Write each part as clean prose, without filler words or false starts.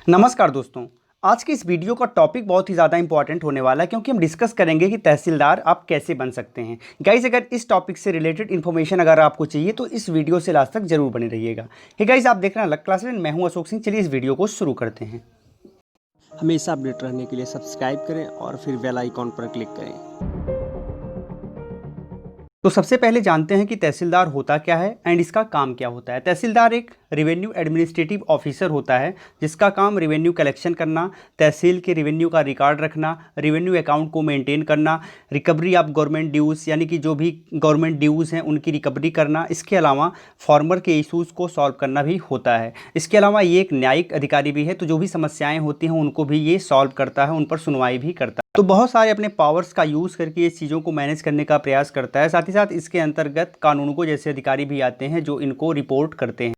नमस्कार दोस्तों। आज की इस वीडियो का टॉपिक बहुत ही ज़्यादा इंपॉर्टेंट होने वाला है क्योंकि हम डिस्कस करेंगे कि तहसीलदार आप कैसे बन सकते हैं। गाइस, अगर इस टॉपिक से रिलेटेड इन्फॉर्मेशन अगर आपको चाहिए तो इस वीडियो से लास्ट तक जरूर बने रहिएगा। हे गाइस, आप देख रहे हैं अलग क्लास में, मैं हूं अशोक सिंह। चलिए इस वीडियो को शुरू करते हैं। हमेशा अपडेट रहने के लिए सब्सक्राइब करें और फिर बेल आइकॉन पर क्लिक करें। तो सबसे पहले जानते हैं कि तहसीलदार होता क्या है एंड इसका काम क्या होता है। तहसीलदार एक रेवेन्यू एडमिनिस्ट्रेटिव ऑफिसर होता है जिसका काम रेवेन्यू कलेक्शन करना, तहसील के रेवेन्यू का रिकॉर्ड रखना, रेवेन्यू अकाउंट को मेंटेन करना, रिकवरी ऑफ गवर्नमेंट ड्यूज़ यानी कि जो भी गवर्नमेंट ड्यूज़ हैं उनकी रिकवरी करना। इसके अलावा फार्मर के इशूज़ को सॉल्व करना भी होता है। इसके अलावा ये एक न्यायिक अधिकारी भी है, तो जो भी समस्याएँ होती हैं उनको भी ये सॉल्व करता है, उन पर सुनवाई भी करता है। तो बहुत सारे अपने पावर्स का यूज़ करके इस चीज़ों को मैनेज करने का प्रयास करता है। साथ ही साथ इसके अंतर्गत कानूनगो जैसे अधिकारी भी आते हैं जो इनको रिपोर्ट करते हैं।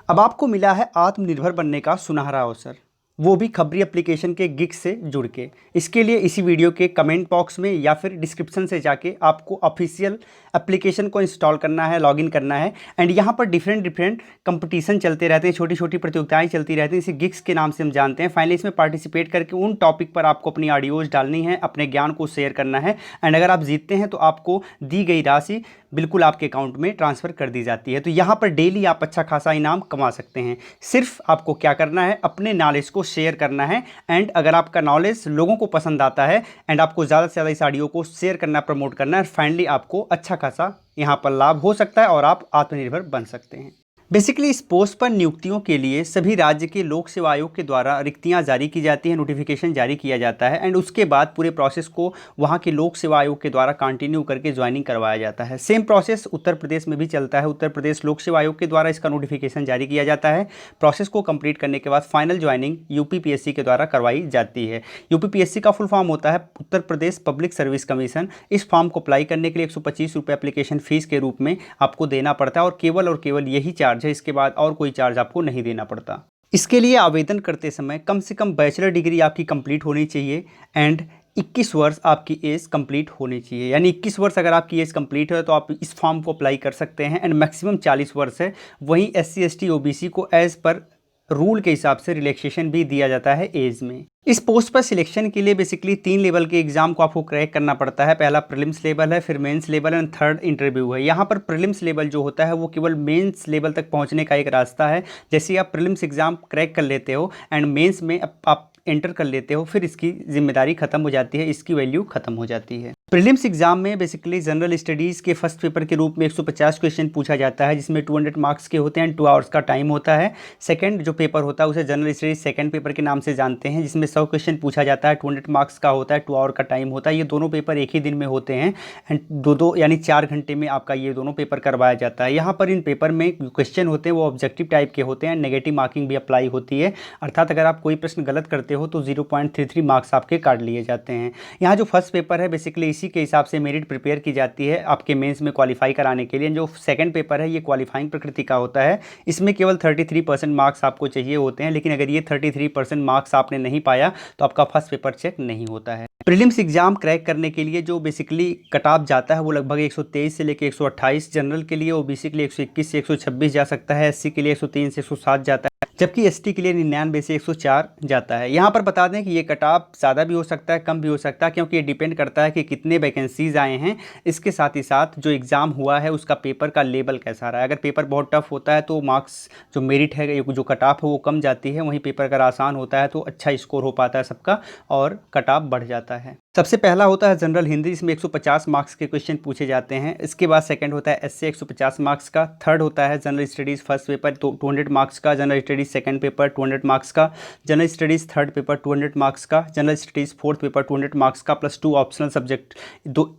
अब आपको मिला है आत्मनिर्भर बनने का सुनहरा अवसर, वो भी खबरी एप्लीकेशन के गिग से जुड़ के। इसके लिए इसी वीडियो के कमेंट बॉक्स में या फिर डिस्क्रिप्शन से जाके आपको ऑफिशियल एप्लीकेशन को इंस्टॉल करना है, लॉगिन करना है। एंड यहाँ पर डिफरेंट कंपटीशन चलते रहते हैं, छोटी छोटी प्रतियोगिताएं चलती रहती हैं, इसे गिग्स के नाम से हम जानते हैं। फाइनली इसमें पार्टिसिपेट करके उन टॉपिक पर आपको अपनी ऑडियोज़ डालनी है, अपने ज्ञान को शेयर करना है। एंड अगर आप जीतते हैं तो आपको दी गई राशि बिल्कुल आपके अकाउंट में ट्रांसफ़र कर दी जाती है। तो यहाँ पर डेली आप अच्छा खासा इनाम कमा सकते हैं। सिर्फ आपको क्या करना है, अपने नॉलेज को शेयर करना है। एंड अगर आपका नॉलेज लोगों को पसंद आता है एंड आपको ज़्यादा से ज़्यादा इस ऑडियो को शेयर करना, प्रमोट करना है, फाइनली आपको अच्छा खासा यहाँ पर लाभ हो सकता है और आप आत्मनिर्भर बन सकते हैं। बेसिकली इस पोस्ट पर नियुक्तियों के लिए सभी राज्य के लोक सेवा आयोग के द्वारा रिक्तियां जारी की जाती हैं, नोटिफिकेशन जारी किया जाता है। एंड उसके बाद पूरे प्रोसेस को वहां के लोक सेवा आयोग के द्वारा कंटिन्यू करके ज्वाइनिंग करवाया जाता है। सेम प्रोसेस उत्तर प्रदेश में भी चलता है। उत्तर प्रदेश लोक सेवा आयोग के द्वारा इसका नोटिफिकेशन जारी किया जाता है। प्रोसेस को कंप्लीट करने के बाद फाइनल ज्वाइनिंग यूपीपीएससी के द्वारा करवाई जाती है। यूपीपीएससी का फुल फॉर्म होता है Uttar Pradesh public service commission. इस फॉर्म को अप्लाई करने के लिए 125 रुपये एप्लीकेशन फीस के रूप में आपको देना पड़ता है और केवल यही चार्ज है। इसके बाद और कोई चार्ज आपको नहीं देना पड़ता। इसके लिए आवेदन करते समय कम से कम बैचलर डिग्री आपकी कंप्लीट होनी चाहिए एंड 21 वर्ष आपकी एज कंप्लीट होनी चाहिए। यानी 21 वर्ष अगर आपकी एज कंप्लीट है तो आप इस फॉर्म को अप्लाई कर सकते हैं। एंड मैक्सिमम 40 वर्ष है। वहीं SC ST OBC को एज पर रूल के हिसाब से रिलैक्सेशन भी दिया जाता है एज में। इस पोस्ट पर सिलेक्शन के लिए बेसिकली 3 लेवल के एग्जाम को आपको क्रैक करना पड़ता है। पहला प्रीलिम्स लेवल है, फिर mains level and third interview है। यहाँ पर प्रीलिम्स लेवल जो होता है वो केवल मेंस लेवल तक पहुँचने का एक रास्ता है। जैसे आप प्रीलिम्स एग्जाम क्रैक कर लेते हो एंड मेंस में आप एंटर कर लेते हो, फिर इसकी जिम्मेदारी खत्म हो जाती है, इसकी वैल्यू खत्म हो जाती है। प्रीलिम्स एग्जाम में बेसिकली जनरल स्टडीज़ के फर्स्ट पेपर के रूप में 150 क्वेश्चन पूछा जाता है जिसमें 200 मार्क्स के होते हैं, 2 आवर्स का टाइम होता है। सेकंड जो पेपर होता है उसे जनरल स्टडीज सेकंड पेपर के नाम से जानते हैं, जिसमें 100 क्वेश्चन पूछा जाता है, 200 मार्क्स का होता है, 2 आवर का टाइम होता है। ये दोनों पेपर एक ही दिन में होते हैं एंड दो यानी 4 घंटे में आपका ये दोनों पेपर करवाया जाता है। यहाँ पर इन पेपर में क्वेश्चन होते हैं वो ऑब्जेक्टिव टाइप के होते हैं, नेगेटिव मार्किंग भी अप्लाई होती है। अर्थात अगर आप कोई प्रश्न गलत करते हो तो 0.33 मार्क्स आपके काट लिए जाते हैं। यहाँ जो फर्स्ट पेपर है बेसिकली इसी के हिसाब से मेरिट प्रिपेयर की जाती है आपके मेंस में क्वालिफाई कराने के लिए। जो सेकंड पेपर है ये क्वालिफाइंग प्रकृति का होता है। इसमें केवल 33% मार्क्स आपको चाहिए होते हैं, लेकिन अगर ये 33% मार्क्स आपने नहीं पाया तो आपका फर्स्ट पेपर चेक नहीं होता है। प्रीलिम्स एग्जाम क्रैक करने के लिए जो बेसिकली कट ऑफ जाता है वो लगभग 123 से लेकर 128 जनरल के लिए, OBC के लिए 121 से 126 जा सकता है, SC के लिए 103 से 107 जाता है, जबकि ST के लिए 99 से 104 जाता है। यहाँ पर बता दें कि ये कट ऑफ ज़्यादा भी हो सकता है, कम भी हो सकता है, क्योंकि ये डिपेंड करता है कि कितने वैकेंसीज आए हैं। इसके साथ ही साथ जो एग्ज़ाम हुआ है उसका पेपर का लेवल कैसा रहा है। अगर पेपर बहुत टफ होता है तो मार्क्स जो मेरिट है, जो कट ऑफ है वो कम जाती है। वहीं पेपर अगर आसान होता है तो अच्छा स्कोर हो पाता है सबका और कट ऑफ बढ़ जाता है। सबसे पहला होता है जनरल हिंदी, इसमें 150 मार्क्स के क्वेश्चन पूछे जाते हैं। इसके बाद सेकंड होता है SC 150 मार्क्स का। थर्ड होता है general studies first paper 200 marks का, general studies second paper 200 marks का, general studies third paper 200 marks का, general studies fourth paper 200 marks का, प्लस 2 ऑप्शनल सब्जेक्ट,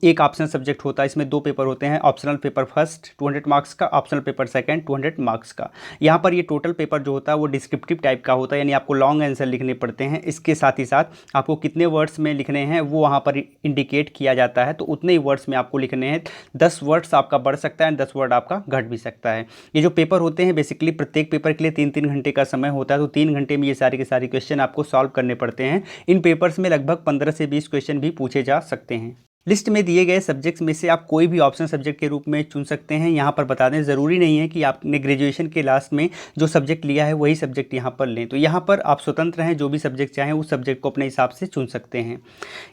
एक ऑप्शनल सब्जेक्ट होता है। इसमें 2 पेपर होते हैं, ऑप्शनल पेपर फर्स्ट 200 मार्क्स का, ऑप्शनल पेपर सेकंड 200 मार्क्स का। यहाँ पर ये टोटल पेपर जो होता है वो डिस्क्रिप्टिव टाइप का होता है, यानी आपको लॉन्ग आंसर लिखने पड़ते हैं। इसके साथ ही साथ आपको कितने वर्ड्स में लिखने हैं वो वहाँ पर इंडिकेट किया जाता है, तो उतने ही वर्ड्स में आपको लिखने हैं। 10 वर्ड्स आपका बढ़ सकता है, 10 वर्ड आपका घट भी सकता है। ये जो पेपर होते हैं बेसिकली प्रत्येक पेपर के लिए 3-3 घंटे का समय होता है, तो 3 घंटे में ये सारे के सारे क्वेश्चन आपको सॉल्व करने पड़ते हैं। इन पेपर्स में लगभग 15 से 20 क्वेश्चन भी पूछे जा सकते हैं। लिस्ट में दिए गए सब्जेक्ट्स में से आप कोई भी ऑप्शन सब्जेक्ट के रूप में चुन सकते हैं। यहाँ पर बता दें, ज़रूरी नहीं है कि आपने ग्रेजुएशन के लास्ट में जो सब्जेक्ट लिया है वही सब्जेक्ट यहाँ पर लें। तो यहाँ पर आप स्वतंत्र हैं, जो भी सब्जेक्ट चाहें उस सब्जेक्ट को अपने हिसाब से चुन सकते हैं।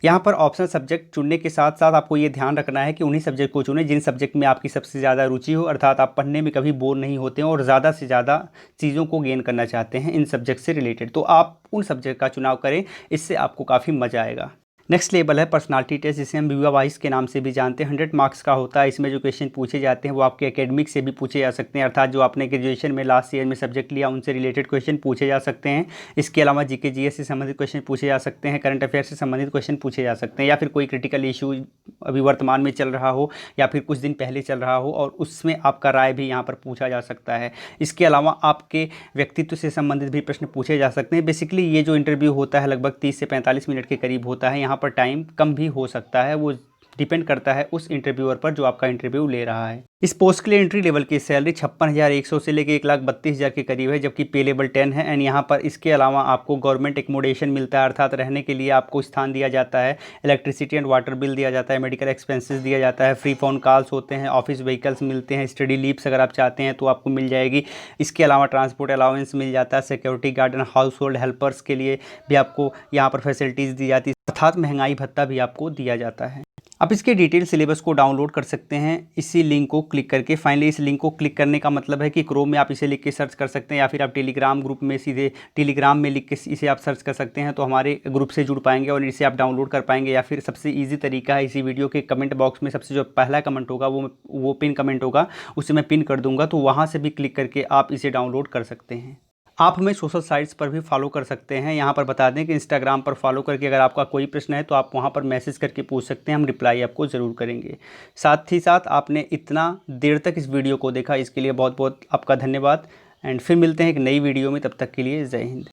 यहाँ पर ऑप्शन सब्जेक्ट चुनने के साथ साथ आपको ये ध्यान रखना है कि उन्हीं सब्जेक्ट को चुनें जिन सब्जेक्ट में आपकी सबसे ज़्यादा रुचि हो, अर्थात आप पढ़ने में कभी बोर नहीं होते हैं और ज़्यादा से ज़्यादा चीज़ों को गेन करना चाहते हैं इन सब्जेक्ट से रिलेटेड। तो आप उन सब्जेक्ट का चुनाव करें, इससे आपको काफ़ी मज़ा आएगा। नेक्स्ट लेवल है पर्सनालिटी टेस्ट, जिसे हम विवा वाइज के नाम से भी जानते हैं। 100 मार्क्स का होता है। इसमें जो क्वेश्चन पूछे जाते हैं वो आपके एकेडमिक से भी पूछे जा सकते हैं, अर्थात जो आपने ग्रेजुएशन में लास्ट ईयर में सब्जेक्ट लिया उनसे रिलेटेड क्वेश्चन पूछे जा सकते हैं। इसके अलावा जीके जीएस से संबंधित क्वेश्चन पूछे जा सकते हैं, करंट अफेयर से संबंधित क्वेश्चन पूछे जा सकते हैं, या फिर कोई क्रिटिकल इशू अभी वर्तमान में चल रहा हो या फिर कुछ दिन पहले चल रहा हो और उसमें आपका राय भी यहाँ पर पूछा जा सकता है। इसके अलावा आपके व्यक्तित्व से संबंधित भी प्रश्न पूछे जा सकते हैं। बेसिकली ये जो इंटरव्यू होता है लगभग 30 से 45 मिनट के करीब होता है। यहाँ पर टाइम कम भी हो सकता है, वो डिपेंड करता है उस इंटरव्यूअर पर जो आपका इंटरव्यू ले रहा है। इस पोस्ट के लिए एंट्री लेवल की सैलरी 56,100 से लेकर 1,32,000 के करीब है, जबकि पे लेवल 10 है। एंड यहाँ पर इसके अलावा आपको गवर्नमेंट एकोमोडेशन मिलता है, अर्थात रहने के लिए आपको स्थान दिया जाता है, इलेक्ट्रिसिटी एंड वाटर बिल दिया जाता है, मेडिकल एक्सपेंसेस दिया जाता है, फ्री फ़ोन कॉल्स होते हैं, ऑफिस व्हीकल्स मिलते हैं, स्टडी लीव्स अगर आप चाहते हैं तो आपको मिल जाएगी। इसके अलावा ट्रांसपोर्ट अलाउंस मिल जाता है, security guard and house hold helpers के लिए भी आपको यहाँ पर फैसिलिटीज़ दी जाती है, अर्थात महंगाई भत्ता भी आपको दिया जाता है। आप इसके डिटेल सिलेबस को डाउनलोड कर सकते हैं इसी लिंक को क्लिक करके। फाइनली इस लिंक को क्लिक करने का मतलब है कि क्रोम में आप इसे लिख के सर्च कर सकते हैं, या फिर आप टेलीग्राम ग्रुप में सीधे टेलीग्राम में लिख के इसे आप सर्च कर सकते हैं, तो हमारे ग्रुप से जुड़ पाएंगे और इसे आप डाउनलोड कर पाएंगे। या फिर सबसे ईजी तरीका है, इसी वीडियो के कमेंट बॉक्स में सबसे जो पहला कमेंट होगा वो पिन कमेंट होगा, उसे मैं पिन कर दूंगा, तो वहाँ से भी क्लिक करके आप इसे डाउनलोड कर सकते हैं। आप हमें सोशल साइट्स पर भी फॉलो कर सकते हैं। यहाँ पर बता दें कि इंस्टाग्राम पर फॉलो करके अगर आपका कोई प्रश्न है तो आप वहाँ पर मैसेज करके पूछ सकते हैं, हम रिप्लाई आपको ज़रूर करेंगे। साथ ही साथ आपने इतना देर तक इस वीडियो को देखा, इसके लिए बहुत बहुत आपका धन्यवाद। एंड फिर मिलते हैं एक नई वीडियो में, तब तक के लिए जय हिंद।